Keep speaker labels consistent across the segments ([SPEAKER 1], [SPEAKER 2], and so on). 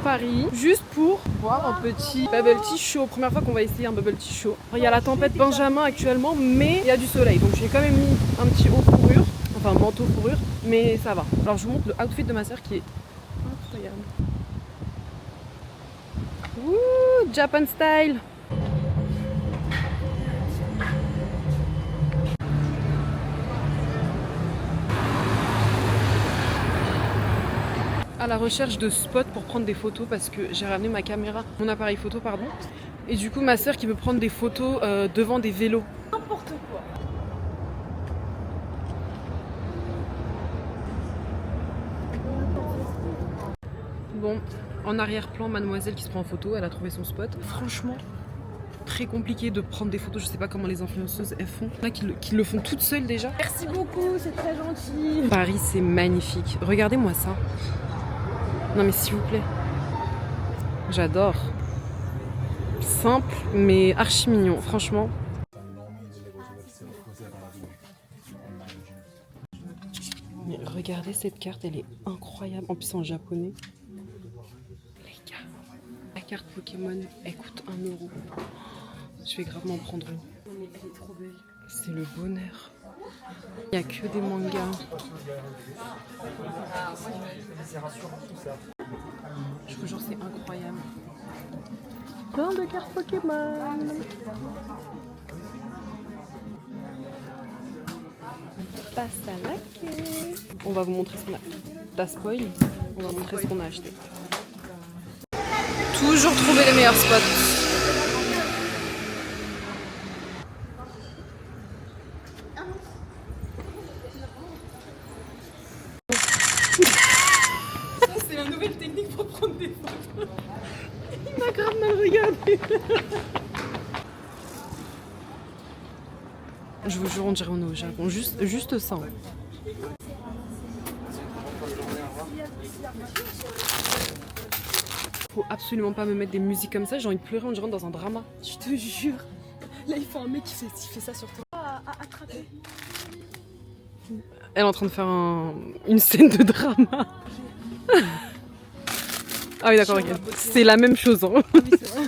[SPEAKER 1] Paris juste pour boire un petit bubble tea chaud. Première fois qu'on va essayer un bubble tea chaud. Il y a la tempête Benjamin actuellement, mais il y a du soleil. Donc j'ai quand même mis un petit haut fourrure, enfin un manteau fourrure, mais ça va. Alors je vous montre le outfit de ma soeur qui est incroyable. Ouh, Japan style. À la recherche de spots pour prendre des photos parce que j'ai ramené ma caméra, mon appareil photo pardon. Et du coup ma soeur qui veut prendre des photos devant des vélos. N'importe quoi. Bon, en arrière-plan, mademoiselle qui se prend en photo, elle a trouvé son spot. Franchement, très compliqué de prendre des photos, je sais pas comment les influenceuses elles font. Il y en a qui le font toutes seules déjà. Merci beaucoup, c'est très gentil. Paris c'est magnifique, regardez-moi ça. Non mais s'il vous plaît, j'adore. Simple mais archi mignon, franchement. Mais regardez cette carte, elle est incroyable, en plus en japonais. Les gars, la carte Pokémon, elle coûte 1 €. Je vais grave m'en prendre une. Mais elle est trop belle. C'est le bonheur. Il n'y a que des mangas. Je vous jure, c'est incroyable. Plein de cartes Pokémon. Passe à la caisse. On va vous montrer ce qu'on a. T'as spoil. On va montrer ce qu'on a acheté. Toujours trouver les meilleurs spots. C'est la nouvelle technique pour prendre des photos. Il m'a grave mal regardé. Je vous jure, on dirait on est au Japon. Juste ça. Hein. Faut absolument pas me mettre des musiques comme ça. J'ai envie de pleurer, on dirait dans un drama. Je te jure. Là, il faut un mec qui fait ça sur toi. À attraper. Elle est en train de faire une scène de drama. Ah oui d'accord, ok. C'est la même chose. Hein. Ah oui, c'est vrai.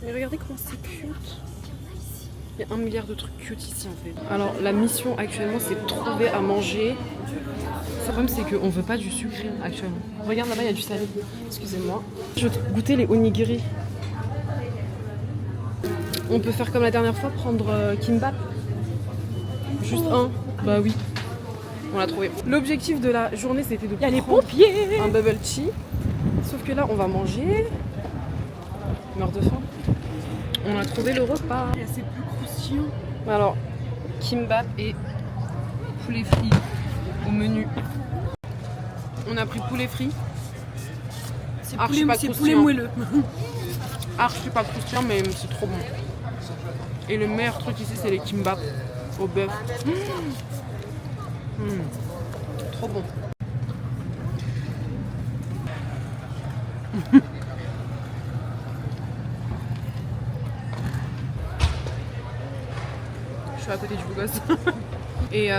[SPEAKER 1] Mais regardez comment c'est cute. Il y a 1 milliard de trucs cute ici en fait. Alors la mission actuellement c'est de trouver à manger. Le problème c'est qu'on veut pas du sucré actuellement. Regarde là-bas il y a du salé. Excusez-moi. Je vais goûter les onigiri. On peut faire comme la dernière fois, prendre kimbap. Juste un. Bah oui. On l'a trouvé. L'objectif de la journée c'était de prendre les pompiers. Un bubble tea. Sauf que là on va manger. Meurs de faim. On a trouvé le repas. C'est plus croustillant. Alors, kimbap et poulet frit au menu. On a pris poulet frit. C'est poulet moelleux. Archi pas croustillant mais c'est trop bon. Et le meilleur truc ici c'est les kimbap au bœuf. Trop bon. Je suis à côté du beau gosse. Et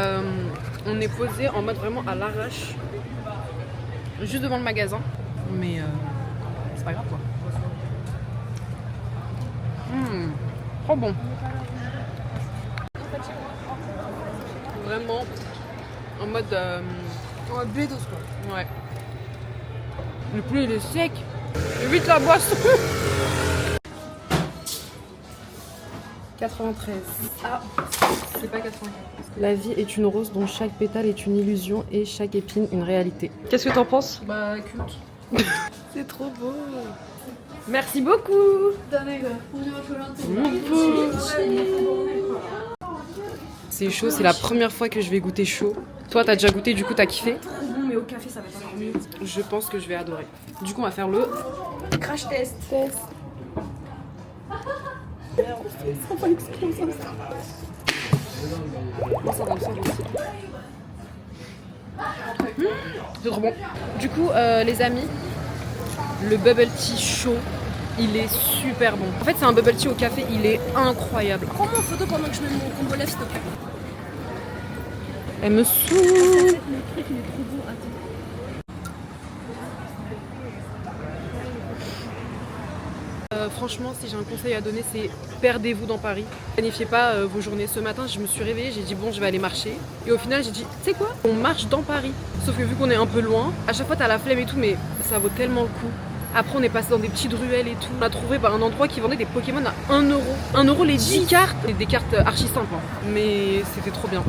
[SPEAKER 1] on est posé en mode vraiment à l'arrache. Juste devant le magasin. Mais c'est pas grave quoi. Trop bon. Vraiment en mode bédos quoi. Ouais. Le poulet il est sec. Vite la boisson. 93. Ah, c'est pas 95. La vie est une rose dont chaque pétale est une illusion et chaque épine une réalité. Qu'est-ce que t'en penses? Bah, culte. C'est trop beau. Merci beaucoup. C'est chaud, c'est la première fois que je vais goûter chaud. Toi, t'as déjà goûté, du coup, t'as kiffé? Trop bon, mais au café, ça va être encore mieux. Je pense que je vais adorer. Du coup, on va faire le crash test. Ça va exploser. Ça va le faire aussi. C'est trop bon. Du coup, les amis, le bubble tea chaud, il est super bon. En fait, c'est un bubble tea au café, il est incroyable. Prends-moi en photo pendant que je mets mon combo lèvres, s'il te plaît. Elle me saoule.
[SPEAKER 2] Le truc il est trop beau. Attends.
[SPEAKER 1] Franchement, si j'ai un conseil à donner, c'est perdez-vous dans Paris. Planifiez pas vos journées. Ce matin, je me suis réveillée, j'ai dit bon, je vais aller marcher. Et au final, j'ai dit, tu sais quoi, on marche dans Paris. Sauf que vu qu'on est un peu loin, à chaque fois t'as la flemme et tout, mais ça vaut tellement le coup. Après, on est passé dans des petites ruelles et tout. On a trouvé un endroit qui vendait des Pokémon à 1€. 1€ les 10 cartes. Des cartes archi simples, hein. Mais c'était trop bien.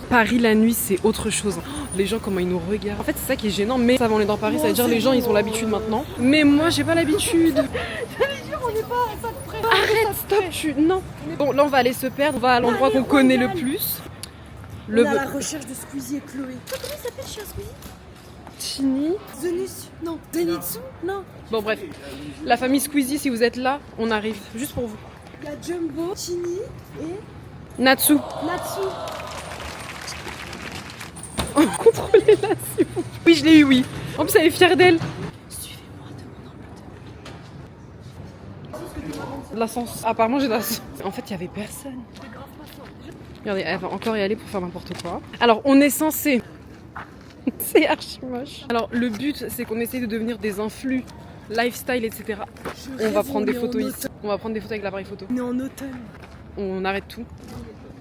[SPEAKER 1] Paris la nuit, c'est autre chose. Les gens, comment ils nous regardent. En fait, c'est ça qui est gênant, mais ça va, on est dans Paris, ça veut dire les gens, ils ont l'habitude maintenant. Mais moi, j'ai pas l'habitude.
[SPEAKER 2] J'allais dire, on n'est pas à ça de près.
[SPEAKER 1] Arrête, stop, non. Bon, là, on va aller se perdre. On va à l'endroit qu'on connaît le plus.
[SPEAKER 2] On est à la recherche de Squeezie et Chloé. Comment il s'appelle chez Squeezie?
[SPEAKER 1] Chini.
[SPEAKER 2] Zenitsu? Non. Zenitsu? Non.
[SPEAKER 1] Bon, bref. La famille Squeezie, si vous êtes là, on arrive. Juste pour vous.
[SPEAKER 2] Il y a Jumbo, Chini et
[SPEAKER 1] Natsu.
[SPEAKER 2] Natsu.
[SPEAKER 1] Contrôlez-la, s'il vous plaît. Oui, je l'ai eu, oui. En plus, elle est fière d'elle.
[SPEAKER 2] Suivez-moi de mon Angleterre.
[SPEAKER 1] L'ascenseur. Apparemment, j'ai de l'ascenseur. En fait, il n'y avait personne. Regardez, elle va encore y aller pour faire n'importe quoi. Alors, on est censé... C'est archi moche. Alors, le but, c'est qu'on essaye de devenir des influx, lifestyle, etc. On va prendre des photos ici. On va prendre des photos avec l'appareil photo.
[SPEAKER 2] On est en automne.
[SPEAKER 1] On arrête tout.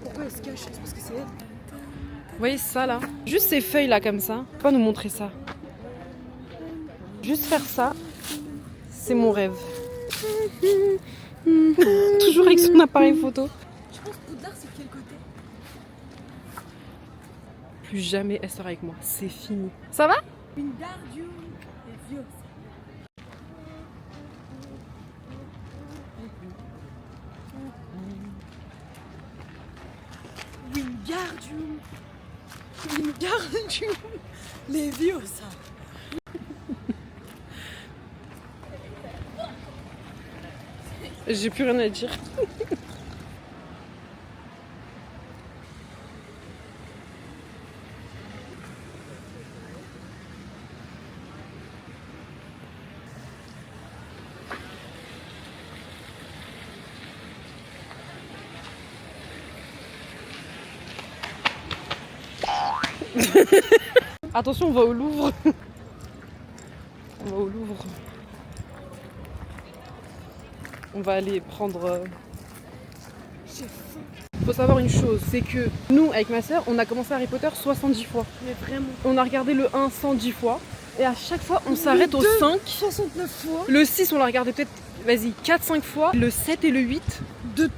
[SPEAKER 2] Pourquoi elle se cache? C'est parce que c'est elle.
[SPEAKER 1] Vous voyez ça, là? Juste ces feuilles-là, comme ça. Faut pas nous montrer ça. Juste faire ça, c'est mon rêve. Toujours avec son appareil photo.
[SPEAKER 2] Je pense que Poudlard, c'est de quel côté?
[SPEAKER 1] Plus jamais elle sera avec moi. C'est fini. Ça va?
[SPEAKER 2] Wingardium Leviosa. Wingardium Leviosa.
[SPEAKER 1] J'ai plus rien à dire. Attention, on va au Louvre. On va au Louvre. On va aller prendre... Faut savoir une chose, c'est que nous, avec ma soeur, on a commencé Harry Potter 70 fois.
[SPEAKER 2] Mais vraiment.
[SPEAKER 1] On a regardé le 1 110 fois. Et à chaque fois, on s'arrête au 5.
[SPEAKER 2] 69 fois.
[SPEAKER 1] Le 6, on l'a regardé peut-être, vas-y, 4-5 fois. Le 7 et le 8.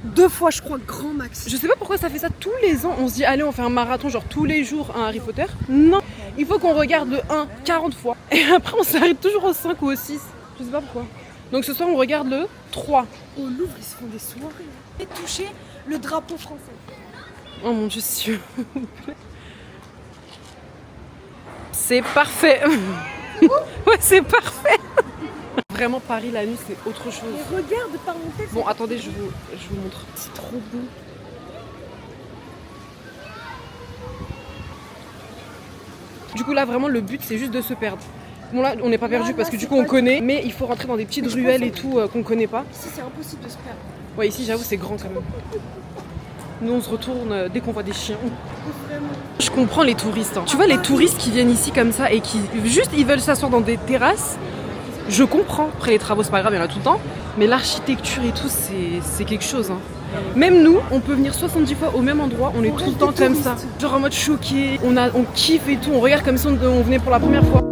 [SPEAKER 2] Deux fois, je crois, grand max.
[SPEAKER 1] Je sais pas pourquoi ça fait ça tous les ans. On se dit, allez, on fait un marathon, genre tous les jours, un Harry Potter. Non, il faut qu'on regarde le 1 40 fois. Et après, on s'arrête toujours au 5 ou au 6. Je sais pas pourquoi. Donc ce soir, on regarde le 3.
[SPEAKER 2] Au Louvre, ils se font des soirées. Et toucher le drapeau français.
[SPEAKER 1] Oh mon Dieu, s'il vous plaît. C'est parfait. Ouais, c'est parfait. Vraiment, Paris la nuit, c'est autre chose.
[SPEAKER 2] Mais regarde par mon tête.
[SPEAKER 1] Bon, attendez, je vous montre.
[SPEAKER 2] C'est trop beau.
[SPEAKER 1] Du coup, là, vraiment, le but, c'est juste de se perdre. Bon, là, on n'est pas perdu parce que du coup, on connaît, mais il faut rentrer dans des petites ruelles et tout qu'on connaît pas.
[SPEAKER 2] Ici, c'est impossible de se perdre.
[SPEAKER 1] Ouais, ici, j'avoue, c'est grand quand même. Nous, on se retourne dès qu'on voit des chiens.
[SPEAKER 2] Vraiment.
[SPEAKER 1] Je comprends les touristes. Hein. Tu vois, les touristes qui viennent ici comme ça et qui juste ils veulent s'asseoir dans des terrasses. Je comprends. Après, les travaux, c'est pas grave, il y en a tout le temps. Mais l'architecture et tout, c'est quelque chose. Hein. Même nous, on peut venir 70 fois au même endroit, on est tout le temps comme ça. Genre en mode choqué, on kiffe et tout, on regarde comme si on venait pour la première fois.